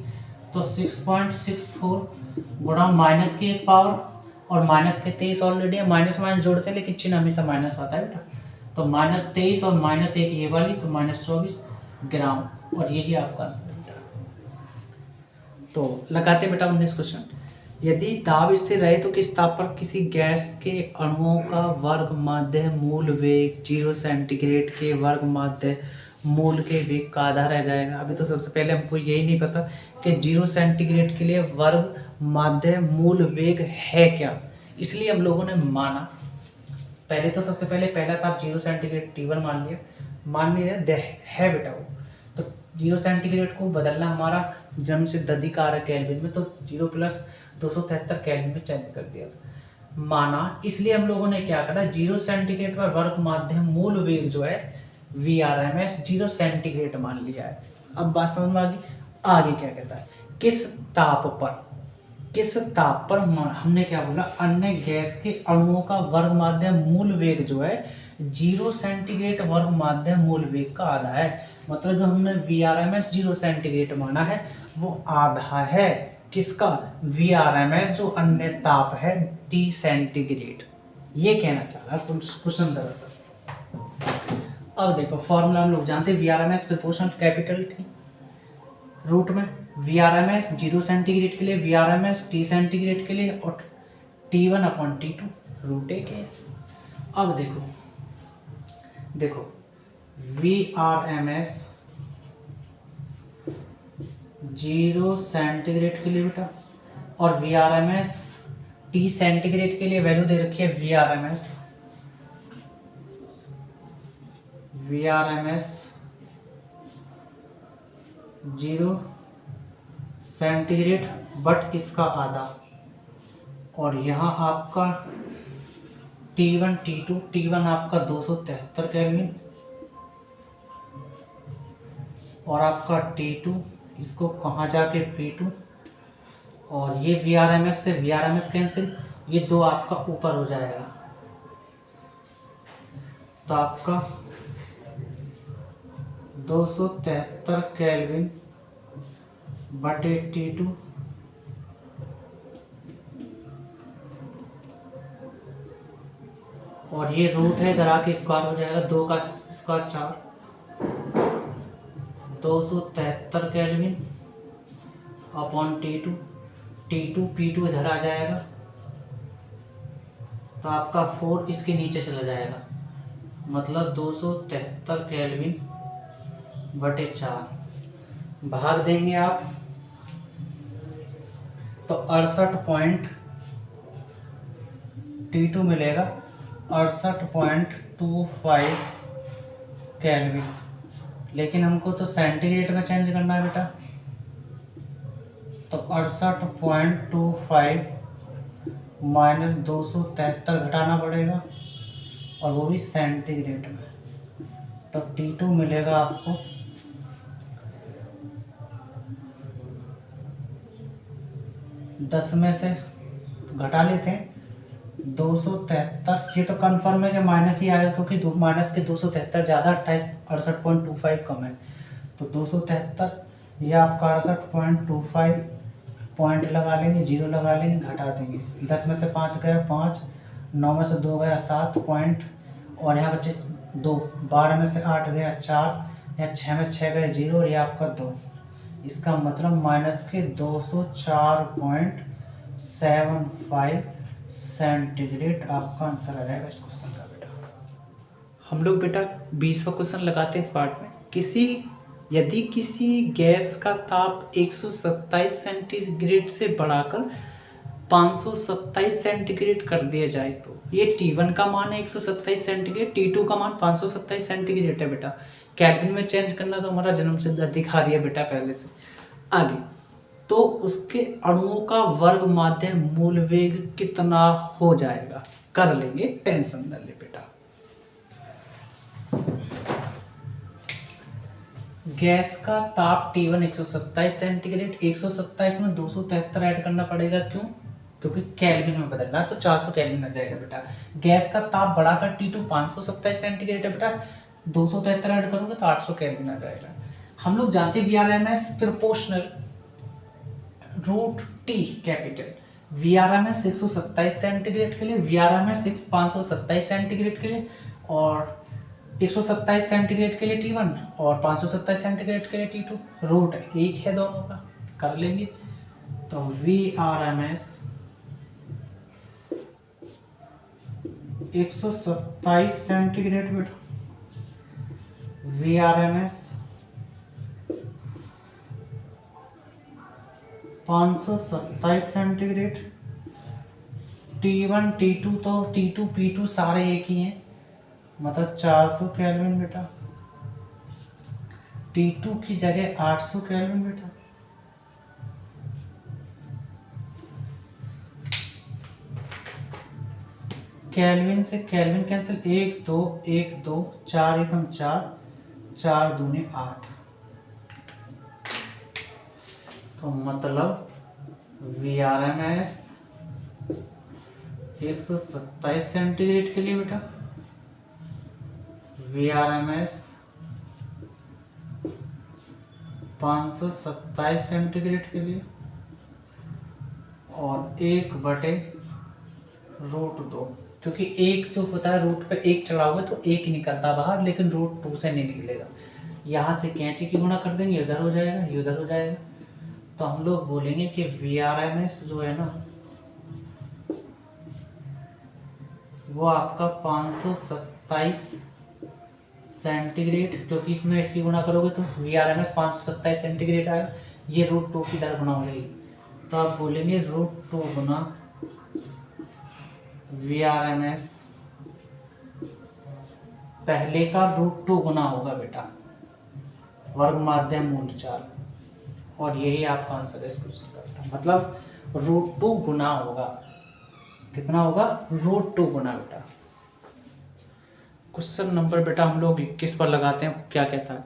तो 6.64 गुणा -1 पावर, और -23 ऑलरेडी है, माइनस जोड़ते हैं लेकिन चिन्ह हमेशा माइनस आता है बेटा। तो -23 और -1 ये वाली, तो -24 ग्राम, और यही आपका आंसर बेटा। तो लगाते बेटा 19 क्वेश्चन। यदि ताप स्थिर रहे तो किस ताप पर किसी गैस के अणुओं का वर्ग माध्य मूल वेग 0 सेंटीग्रेड के वर्ग माध्य मूल के वेग का आधा रह जाएगा। अभी तो सबसे पहले हमको यही नहीं पता कि 0 सेंटीग्रेड के लिए वर्ग माध्य मूल वेग है क्या, इसलिए हम लोगों ने माना। पहले तो सबसे पहले पहला ताप 0 सेंटीग्रेड T1 मान लिया, मान लिया है बेटा वो। तो 0 सेंटीग्रेड को बदलना हमारा जन्म सिद्ध अधिकार है केल्विन में, तो 0 + 273 केल्विन में चेंज कर दिया माना। इसलिए हम लोगों ने क्या करा, 0 सेंटीग्रेड पर वर्ग माध्य मूल वेग जो है VRMS 0 सेंटीग्रेड मान लिया है। अब बात समझ में आ गई। आगे क्या कहता है, किस ताप पर हमने क्या बोला, अन्य गैस के अणुओं का वर्ग माध्य मूल वेग जो है 0 सेंटीग्रेड वर्ग माध्य मूल वेग का आधा है। मतलब जो हमने VRMS 0 सेंटीग्रेड माना है वो आधा है किसका, VRMS जो अन्य ताप है T सेंटीग्रेड। ये कहना चाह रहा है क्वेश्चन दरअसल। अब देखो फॉर्मूला हम लोग जानते हैं, VRMS proportional capital T root में VRMS 0 सेंटीग्रेड के लिए, VRMS T सेंटीग्रेड के लिए, और T1/T2 रूट A के। अब देखो VRMS 0 सेंटीग्रेड के लिए बेटा, और VRMS T सेंटीग्रेड के लिए वैल्यू दे रखी है VRMS 0 सेंटीग्रेड बट इसका आधा, और यहाँ आपका T1 T2, T1 आपका 273 केल्विन, और आपका T2 इसको कहाँ जाके P2, और ये VRMS से VRMS कैंसिल, ये 2 आपका ऊपर हो जाएगा, तो आपका 273 केल्विन बटे T2 और ये रूट है, इधर आके स्क्वायर हो जाएगा, 2 का square 4, 273 kelvin upon T2, T2 P2 इधर आ जाएगा, तो आपका 4 इसके नीचे चला जाएगा, मतलब 273 केल्विन बटे 4 भाग देंगे आप तो 68 T2 मिलेगा 68.25 केल्विन। लेकिन हमको तो सेंटीग्रेड में चेंज करना है बेटा, तो 68.25 माइनस 273 घटाना पड़ेगा, और वो भी सेंटीग्रेड में। तो T2 मिलेगा आपको 10 में से घटा लेते हैं 273, ये तो कन्फर्म है कि माइनस ही आएगा, क्योंकि माइनस के 273 ज़्यादा 68.25 कम है, तो 273 ये आपका 68.25 पॉइंट लगा लेंगे, 0 लगा लेंगे, घटा देंगे, 10 में से 5 गया 5, 9 में से 2 गया 7 पॉइंट, और यहाँ बचे 2, 12 में से 8 गया 4, या 6 में 6 गए 0, और ये आपका 2, इसका मतलब माइनस के 204.75 सेंटीग्रेड आपका आंसर आ जाएगा इस क्वेश्चन का बेटा। हम लोग बेटा 20वां क्वेश्चन लगाते हैं इस पार्ट में। यदि किसी गैस का ताप 127 सेंटीग्रेड से बढ़ाकर 527 सेंटीग्रेड कर दिया जाए, तो ये T1 का मान है 127 सेंटीग्रेड, T2 का मान 527 सेंटीग्रेड है बेटा। केल्विन में चेंज करना तो हमारा जन्म सिद्ध दिखा रही है बेटा पहले से। आगे तो उसके अणुओं का वर्ग माध्य मूल वेग कितना हो जाएगा, कर लेंगे, टेंशन न ले बेटा। गैस का ताप T1 127 सेंटीग्रेड, 127 में 273 ऐड करना पड़ेगा, क्यों? क्योंकि केल्विन में बदलना है, तो 400 केल्विन आ जाएगा बेटा। गैस का ताप बढ़ाकर T2 527 सेंटीग्रेड है बेटा, 273 ऐड करोगे तो 800 केल्विन आ जाएगा। हम लोग जानते हैं VRMS proportional root T capital, VRMS 127 centigrade के लिए, VRMS 527 सेंटीग्रेड के लिए, और 127 सेंटीग्रेड के लिए T1 और 527 सेंटीग्रेड के लिए T2, रूट एक है दोनों का, कर लेंगे। तो VRMS 127 सेंटीग्रेड बेटा, VRMS 527 सेंटीग्रेड, T1 T2 तो T2 P2 सारे एक ही हैं, मतलब 400 केल्विन बेटा। T2 की जगह 800 केल्विन बेटा। केल्विन से केल्विन कैंसिल, 1 2 1 2 4 1 4, 4 दूने 8, तो मतलब VRMS 127 सेंटीग्रेड के लिए बेटा, VRMS 527 सेंटीग्रेड के लिए, और 1/√2, क्योंकि एक जो होता है रूट पे एक चढ़ा हुआ तो एक ही निकलता बाहर, लेकिन √2 से नहीं निकलेगा। यहाँ से कैंची की गुणा कर देंगे, इधर हो जाएगा, ये उधर हो जाएगा, तो हम लोग बोलेंगे कि VRMS जो है ना वो आपका 527 सेंटीग्रेड, क्योंकि इसमें इसकी गुणा करोगे तो VRMS 527 सेंटीग्रेड आएगा, ये √2 की दर गुणा हो जाएगी, तो आप बोलेंगे √2 गुना VRMS, पहले का √2 गुना होगा बेटा वर्ग माध्य मूल 4, और यही आपका आंसर है इस क्वेश्चन का, मतलब √2 गुना होगा, कितना होगा? √2 गुना बेटा। क्वेश्चन नंबर बेटा हम लोग 21 पर लगाते हैं, क्या कहता है?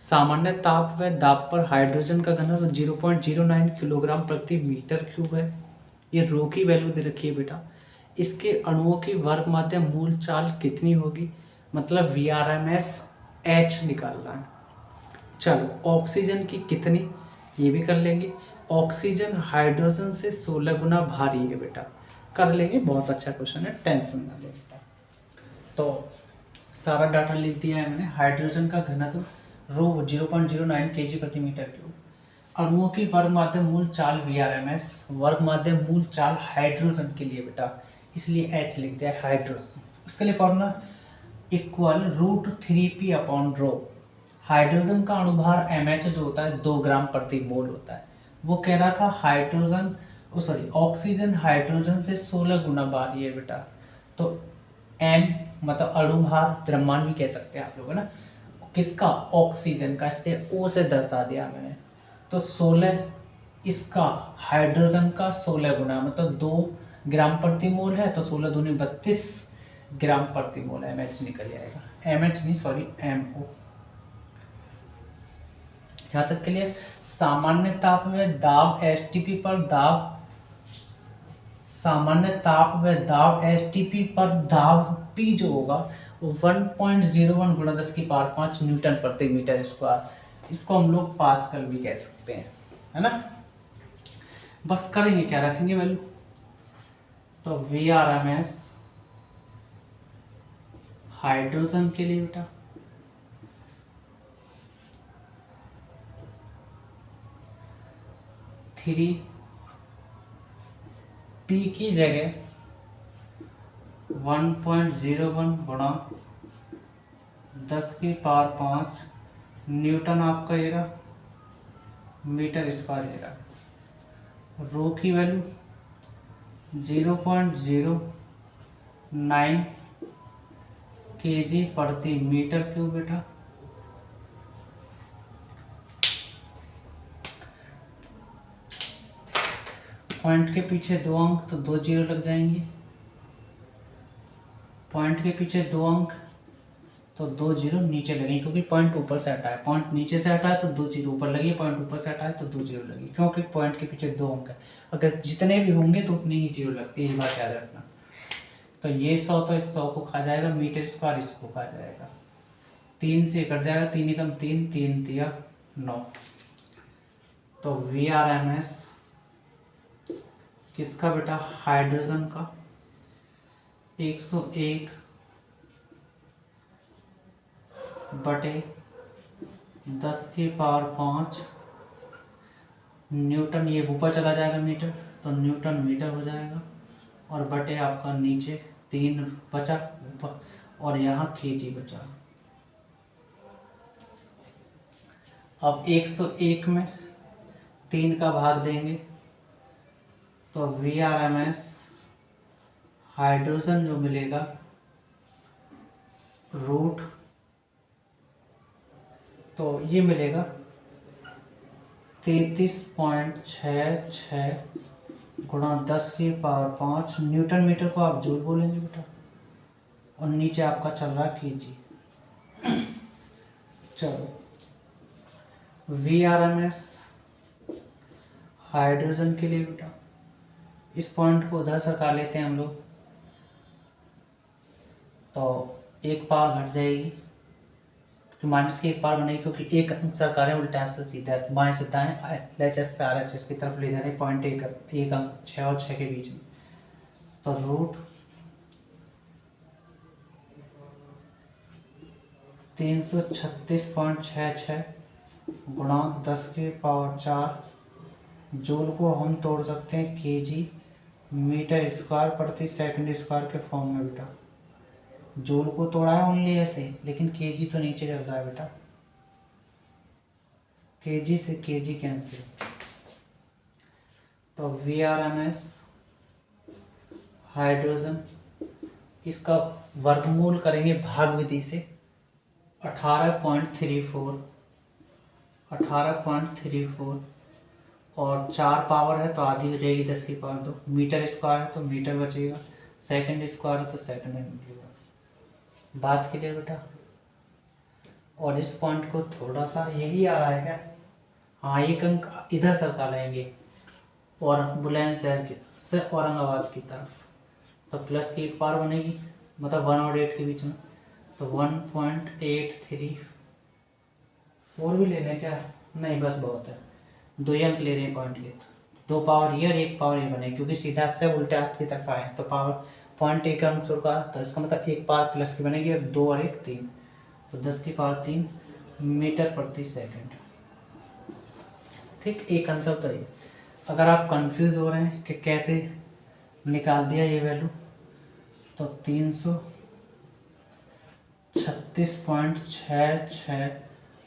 सामान्य ताप व दाब पर हाइड्रोजन का घनत्व 0.09 किलोग्राम प्रति मीटर क्यूब है। ये रो की वैल्यू दे रखी है बेटा। इसके अणुओं की वर्ग माध्य मूल चाल कितनी होगी, मतलब VRMS H निकालना है। चलो ऑक्सीजन की कितनी, ये भी कर लेंगे। ऑक्सीजन हाइड्रोजन से 16 गुना भारी है बेटा, कर लेंगे, बहुत अच्छा क्वेश्चन है, टेंशन ना ले बेटा। तो सारा डाटा लिख दिया है मैंने। हाइड्रोजन का घनत्व रो 0.09 kg प्रति मीटर क्यूब। अणुओं की वर्ग माध्यम मूल चाल VRMS, वर्ग माध्यम मूल चाल हाइड्रोजन के लिए बेटा, इसलिए H लिख दिया हाइड्रोजन। उसके लिए फॉर्मूला इक्वल √3p/ρ। हाइड्रोजन का अणुभार MH जो होता है 2 ग्राम प्रति मोल होता है। वो कह रहा था हाइड्रोजन ऑक्सीजन हाइड्रोजन से 16 गुना भारी है बेटा। तो M मतलब अणुभार, द्रव्यमान भी कह सकते हैं आप लोग, है ना, किसका, ऑक्सीजन का, इसलिए O से दर्शा दिया मैंने। तो 16 इसका हाइड्रोजन का 16 गुना, मतलब 2 ग्राम प्रति मोल है, तो 16 दूनी 32 ग्राम प्रति मोल MH निकल जाएगा। MH नहीं, सॉरी, MO। यहाँ तक के लिए सामान्य ताप में दाब STP पर दाब, सामान्य ताप व दाब STP पर दाब P जो होगा वो 1.01 गुणा 10⁵ न्यूटन प्रति मीटर स्क्वायर। इसको हम लोग पास्कल भी कह सकते हैं, है ना। बस करेंगे क्या, रखेंगे वैल्यू। तो VRMS हाइड्रोजन के लिए बेटा 3p की जगह 1.01 गुणा 10⁵ न्यूटन आपका एगा मीटर स्क्वायर एगा। रो की वैल्यू 0.09 kg प्रति मीटर क्यूब बेटा। पॉइंट के पीछे 2 अंक तो 2 जीरो लग जाएंगे। पॉइंट के पीछे 2 अंक तो 2 जीरो नीचे लगेंगे, क्योंकि पॉइंट ऊपर से हटा है। पॉइंट नीचे से हटा है तो 2 जीरो ऊपर लगी, पॉइंट ऊपर से हटा है तो 2 जीरो लगी, क्योंकि पॉइंट के पीछे 2 अंक है। अगर जितने भी होंगे तो उतनी ही जीरो लगती है, ये बात याद रखना। तो ये 100 तो इस 100 को खा जाएगा, मीटर स्क्वायर इसको खा जाएगा। 3 से कट जाएगा, 3 एकम 3, 3 तिया 9। तो VRMS किसका बेटा, हाइड्रोजन का 101 बटे 10⁵ न्यूटन, ये ऊपर चला जाएगा मीटर, तो न्यूटन मीटर हो जाएगा, और बटे आपका नीचे 3 बचा ऊपर, और यहाँ kg बचा। अब 101 में 3 का भाग देंगे तो VRMS हाइड्रोजन जो मिलेगा रूट, तो ये मिलेगा 33.66 गुणा 10⁵ न्यूटन मीटर को आप जूल बोलेंगे बेटा, और नीचे आपका चल रहा है kg। चलो VRMS हाइड्रोजन के लिए बेटा इस पॉइंट को उधर सरका लेते हैं हम लोग, तो एक पावर घट जाएगी, तो माइनस की एक पावर बनेगी, क्योंकि एक अंक सरका रहे हैं उल्टा से सीधा, बाएं से दाएं LHS से RHS की तरफ ले जा रहे हैं। पॉइंट एक अंक 6 और 6 के बीच में, तो रूट 336.66 गुणा 10⁴ जूल को हम तोड़ सकते हैं kg मीटर स्क्वायर प्रति सेकंड स्क्वायर के फॉर्म में बेटा। जूल को तोड़ा है ओनली ऐसे, लेकिन kg तो नीचे चल रहा है बेटा, kg से kg कैंसिल। तो VRMS हाइड्रोजन इसका वर्गमूल करेंगे भाग विधि से 18.34 और 4 पावर है तो आधी हो जाएगी 10⁵ मीटर स्क्वायर है तो मीटर बचेगा, सेकंड स्क्वायर है तो सेकंड में मिलेगा। बात के लिए बेटा, और इस पॉइंट को थोड़ा सा यही आ रहा है क्या, हाँ एक अंक इधर सरका लेंगे और बुलंदशहर से औरंगाबाद की तरफ, तो प्लस की एक पावर बनेगी, मतलब 1 और 8 के बीच में, तो 1.834 भी ले लें क्या, नहीं बस बहुत है, 2 अंक ले रहे हैं पॉइंट के, 2 पावर ये और 1 पावर ये बने, क्योंकि सीधा से उल्टे हाथ की तरफ आए तो पावर पॉइंट ए के अनुसार का, तो इसका मतलब एक पावर प्लस की बनेगी, और 2 और 1 3, तो 10 की पावर 3 मीटर प्रति सेकंड। ठीक, एक आंसर तो ये। अगर आप कंफ्यूज हो रहे हैं कि कैसे निकाल दिया ये वैल्यू, तो 336.66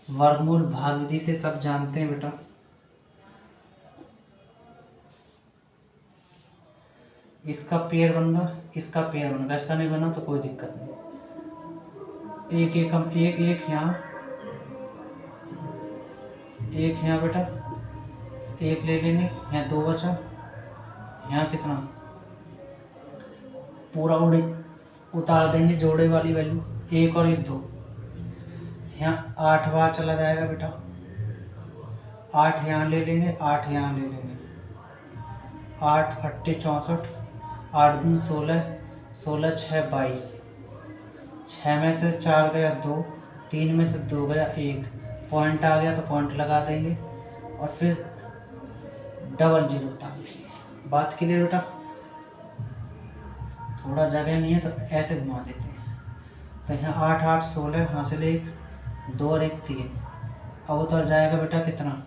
वर्गमूल भाग विधि से सब जानते हैं बेटा। इसका पेयर बनना, इसका पेयर बनना, इसका नहीं बना तो कोई दिक्कत नहीं। एक एक हम एक एक यहाँ, एक यहाँ बेटा, एक ले लेंगे, यहाँ 2 बचा, यहाँ कितना पूरा उतार देंगे जोड़े वाली वैल्यू, 1 और 1 2, यहाँ 8 बार चला जाएगा बेटा, 8 यहाँ ले लेंगे, 8 यहाँ ले लेंगे, 8 8 64, 8 दूनी 16, 16 6 22, 6 में से 4 गया 2, 3 में से 2 गया 1, पॉइंट आ गया तो पॉइंट लगा देंगे और फिर डबल जीरो उतार देंगे। बात के लिए बेटा थोड़ा जगह नहीं है तो ऐसे घुमा देते हैं, तो यहाँ 8 8 16 हासिल 1, 2 और 1 3, अब उतर जाएगा बेटा कितना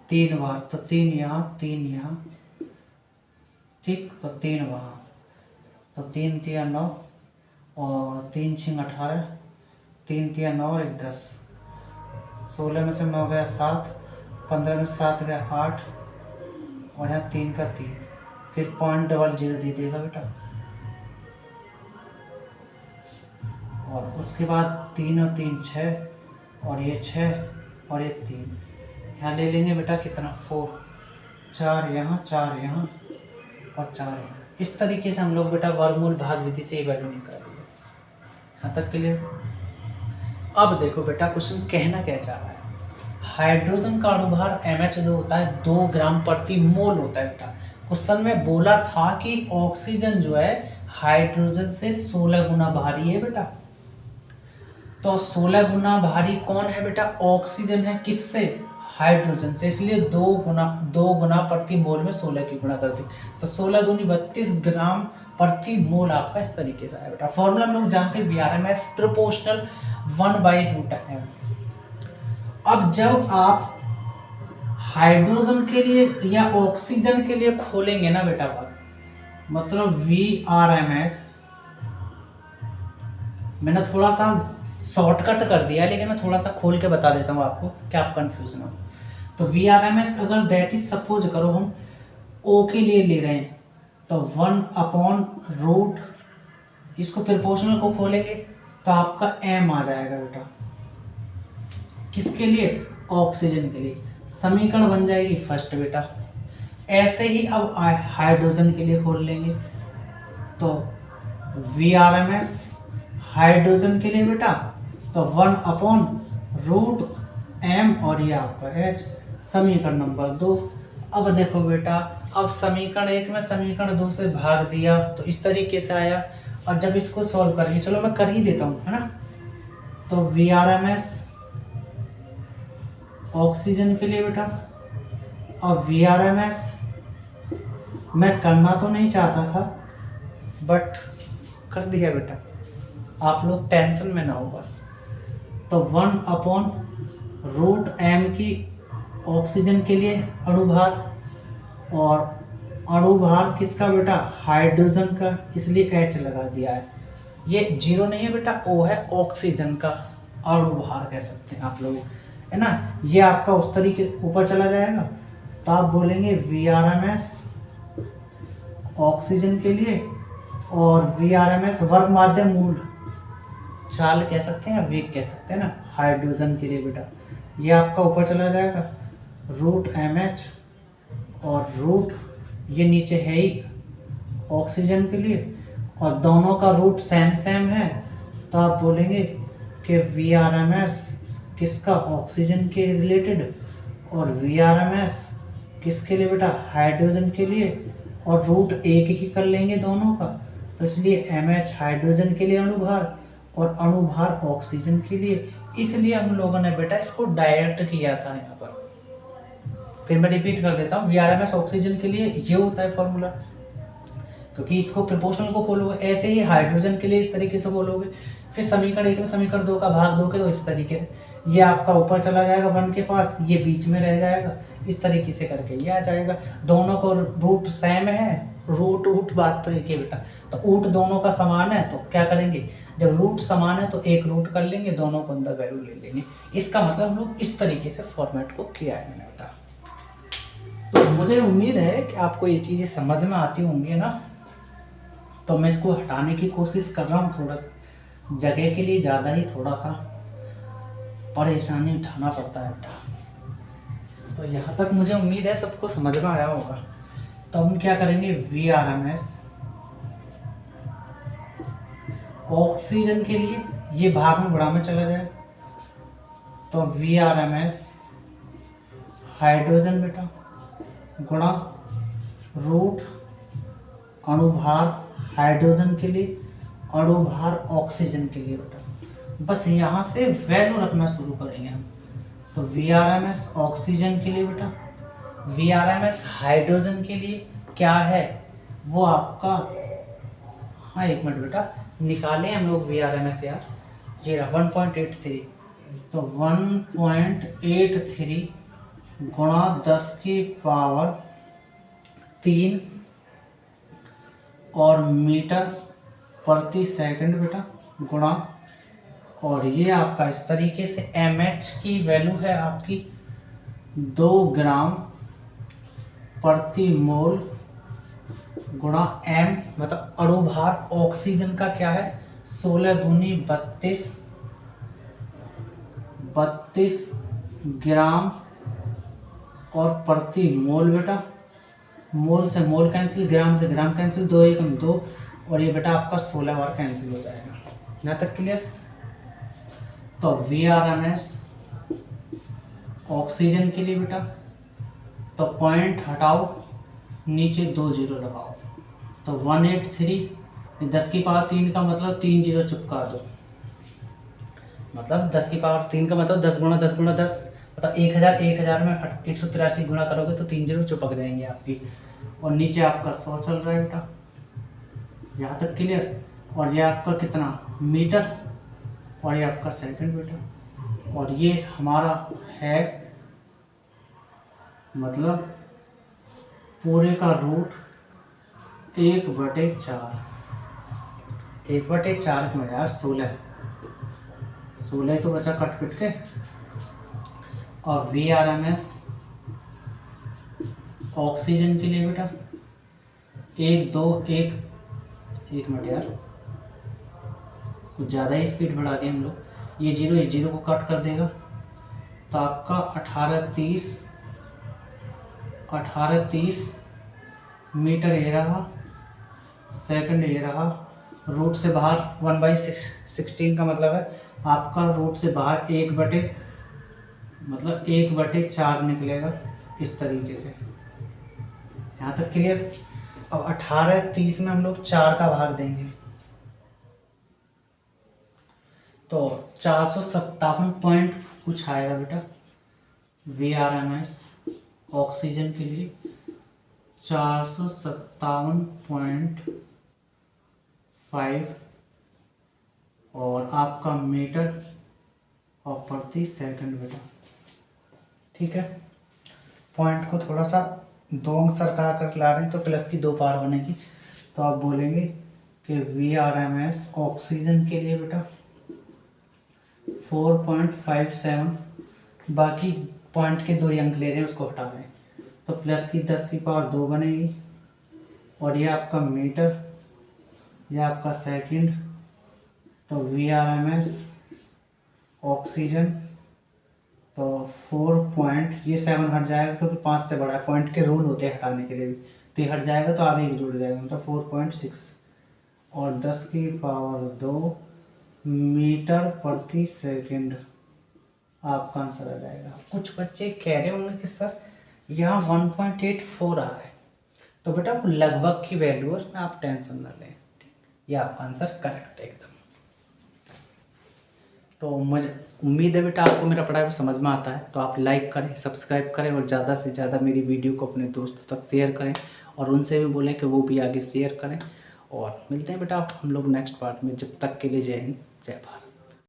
3 बार, तो 3 यहाँ 3 यहाँ, ठीक, तो 3 वहाँ, तो 3 3 9 और 3 6 18, 3 3 9 और 1 10, 16 में से 9 गया 7, 15 में 7 गया 8, और यहाँ 3 का 3, फिर पॉइंट डबल जीरो दे देगा बेटा, और उसके बाद 3 और 3 6, और ये 6 और ये 3, यहाँ ले लेंगे बेटा कितना 4, 4 यहाँ 4 यहाँ और 4 यहाँ। इस तरीके से हम लोग बेटा वर्गमूल भाग विधि से ये वैल्यू निकालेंगे। यहाँ तक के लिए। अब देखो बेटा क्वेश्चन कहना क्या चाह रहा है, हाइड्रोजन का अणुभार MH जो होता है 2 ग्राम प्रति मोल होता है बेटा। क्वेश्चन में बोला था कि ऑक्सीजन जो है हाइड्रोजन से 16 गुना भारी है बेटा, तो 16 गुना भारी कौन है बेटा, ऑक्सीजन है, किससे, हाइड्रोजन से, इसलिए 2 गुना प्रति मोल में 16 की गुणा कर दी, तो 16 दूनी 32 ग्राम प्रति मोल आपका इस तरीके से आया बेटा। फॉर्मूला हम लोग जानते हैं VRMS प्रोपोर्शनल 1/√m। अब जब आप हाइड्रोजन के लिए या ऑक्सीजन के लिए खोलेंगे ना बेटा बात, मतलब VRMS, मैंने थोड़ा सा शॉर्टकट कर दिया है लेकिन मैं थोड़ा सा खोल के बता देता हूँ आपको क्या आप कंफ्यूज ना हो। तो VRMS अगर दैट इज सपोज करो हम O के लिए ले रहे हैं तो 1/रूट, इसको प्रोपोर्शनल को खोलेंगे तो आपका m आ जाएगा बेटा, किसके लिए, ऑक्सीजन के लिए, समीकरण बन जाएगी फर्स्ट बेटा। ऐसे ही अब हाइड्रोजन के लिए खोल लेंगे तो VRMS हाइड्रोजन के लिए बेटा तो 1/√m और ये आपका H, समीकरण नंबर 2। अब देखो बेटा, अब समीकरण 1 में समीकरण 2 से भाग दिया तो इस तरीके से आया, और जब इसको सॉल्व करेंगे, चलो मैं कर ही देता हूँ, है ना, तो VRMS ऑक्सीजन के लिए बेटा, और VRMS मैं करना तो नहीं चाहता था बट कर दिया बेटा, आप लोग टेंशन में ना हो बस। तो 1/√m की ऑक्सीजन के लिए अणुभार, और अणुभार किसका बेटा, हाइड्रोजन का, इसलिए H लगा दिया है। ये 0 नहीं है बेटा, O है, ऑक्सीजन का अणुभार कह सकते हैं आप लोग, है ना। ये आपका उस तरीके ऊपर चला जाएगा तो आप बोलेंगे VRMS ऑक्सीजन के लिए, और VRMS वर्ग माध्यम मूल चाल कह सकते हैं, वेग कह सकते हैं ना, हाइड्रोजन के लिए बेटा। ये आपका ऊपर चला जाएगा √MH, और रूट ये नीचे है ही ऑक्सीजन के लिए, और दोनों का रूट सेम है, तो आप बोलेंगे कि VRMS किसका, ऑक्सीजन के रिलेटेड, और VRMS किसके लिए बेटा, हाइड्रोजन के लिए, और रूट एक ही कर लेंगे दोनों का, तो इसलिए MH हाइड्रोजन के लिए अणुभार और अणुभार ऑक्सीजन के लिए, इसलिए हम लोगों ने बेटा इसको डायरेक्ट किया था यहाँ पर। फिर मैं रिपीट कर देता हूँ, VRMS ऑक्सीजन के लिए ये होता है फॉर्मूला, क्योंकि इसको प्रोपोर्शनल को खोलोगे। ऐसे ही हाइड्रोजन के लिए इस तरीके से बोलोगे, फिर समीकरण 1 में समीकरण 2 का भाग दोगे तो इस तरीके से ये आपका ऊपर चला जाएगा 1 के पास, ये बीच में रह जाएगा, इस तरीके से करके ये आ जाएगा। दोनों को रूट सेम है, रूट ऊट बात तो एक ही बेटा, तो ऊट दोनों का समान है तो क्या करेंगे, जब रूट समान है तो एक रूट कर लेंगे, दोनों को अंदर वैल्यू ले लेंगे। इसका मतलब हम लोग इस तरीके से फॉर्मेट को किया है मैंने बेटा। तो मुझे उम्मीद है कि आपको ये चीज़ें समझ में आती होंगी ना। तो मैं इसको हटाने की कोशिश कर रहा हूँ, थोड़ा सा जगह के लिए ज़्यादा ही थोड़ा सा परेशानी उठाना पड़ता है बेटा। तो यहाँ तक मुझे उम्मीद है सबको समझ में आया होगा। तो हम क्या करेंगे, VRMS ऑक्सीजन के लिए ये भाग में बड़ा में चला जाए, तो VRMS हाइड्रोजन बेटा गुणा रूट अणुभार हाइड्रोजन के लिए, अणुभार ऑक्सीजन के लिए बेटा। बस यहाँ से वैल्यू रखना शुरू करेंगे हम। तो VRMS ऑक्सीजन के लिए बेटा, VRMS हाइड्रोजन के लिए क्या है वो आपका, हाँ एक मिनट बेटा निकालें हम लोग VRMS यार, ये रहा 1.83, तो 1.83 गुणा 10 की पावर 3 और मीटर प्रति सेकंड बेटा गुणा, और ये आपका इस तरीके से mH की वैल्यू है आपकी 2 ग्राम प्रति मोल गुणा m, मतलब अणुभार ऑक्सीजन का क्या है 16 दूनी 32 ग्राम और प्रति मोल बेटा, मोल से मोल कैंसिल, ग्राम से ग्राम कैंसिल, 2 1 2, और ये बेटा आपका 16 बार कैंसिल हो जाएगा। यहाँ तक क्लियर। तो VRMS ऑक्सीजन के लिए बेटा, तो पॉइंट हटाओ, नीचे 2 जीरो लगाओ, तो 183, 10 की पावर 3 का मतलब 3 जीरो चिपका दो, मतलब 10 की पावर 3 का मतलब 10 गुणा 10 गुणा 10, मतलब 1000 में 183 गुणा करोगे तो 3 जीरो चिपक जाएंगे आपकी, और नीचे आपका 100 चल रहा है बेटा। यहाँ तक क्लियर। और ये आपका कितना मीटर, और ये आपका सेकंड बेटा, और ये हमारा है मतलब पूरे का रूट 1/4, 1/4 में यार 16 तो बचा कट पिट के। और VRMS ऑक्सीजन के लिए बेटा 1 2 1 मिनट यार, कुछ ज़्यादा ही स्पीड बढ़ा दिए हम लोग, ये जीरो को कट कर देगा, तो आपका 1830 मीटर ये रहा, सेकंड ये रहा, रूट से बाहर 1/16 का मतलब है आपका रूट से बाहर 1/4 निकलेगा इस तरीके से। यहाँ तक क्लियर। अब 1830 में हम लोग 4 का भाग देंगे, तो 457 पॉइंट कुछ आएगा बेटा। VRMS ऑक्सीजन के लिए 457.5 और आपका मीटर और प्रति सेकंड बेटा। ठीक है, पॉइंट को थोड़ा सा 2 अंक सरका कर ला रहे हैं तो प्लस की 2 पावर बनेगी, तो आप बोलेंगे कि VRMS ऑक्सीजन के लिए बेटा 4.57, बाकी पॉइंट के 2 अंक ले रहे हैं उसको हटा रहे हैं, तो प्लस की 10 की पावर 2 बनेगी, और ये आपका मीटर, ये आपका सेकंड, तो VRMS ऑक्सीजन तो 4.7 हट जाएगा क्योंकि 5 से बड़ा है, पॉइंट के रूल होते हैं हटाने के लिए भी, तो ये हट जाएगा तो आगे ही जुड़ जाएगा, मतलब 4.6 और 10 की पावर 2 मीटर प्रति सेकंड आपका आंसर आ जाएगा। कुछ बच्चे कह रहे होंगे कि सर यहाँ 1.84 आ रहा है, तो बेटा वो लगभग की वैल्यू है, उसमें आप टेंशन ना लें, ये आपका आंसर करेक्ट है एकदम। तो मुझे उम्मीद है बेटा आपको मेरा पढ़ाई समझ में आता है, तो आप लाइक करें, सब्सक्राइब करें और ज़्यादा से ज़्यादा मेरी वीडियो को अपने दोस्तों तक शेयर करें, और उनसे भी बोलें कि वो भी आगे शेयर करें। और मिलते हैं बेटा हम लोग नेक्स्ट पार्ट में, जब तक के लिए जय हिंद जय भारत।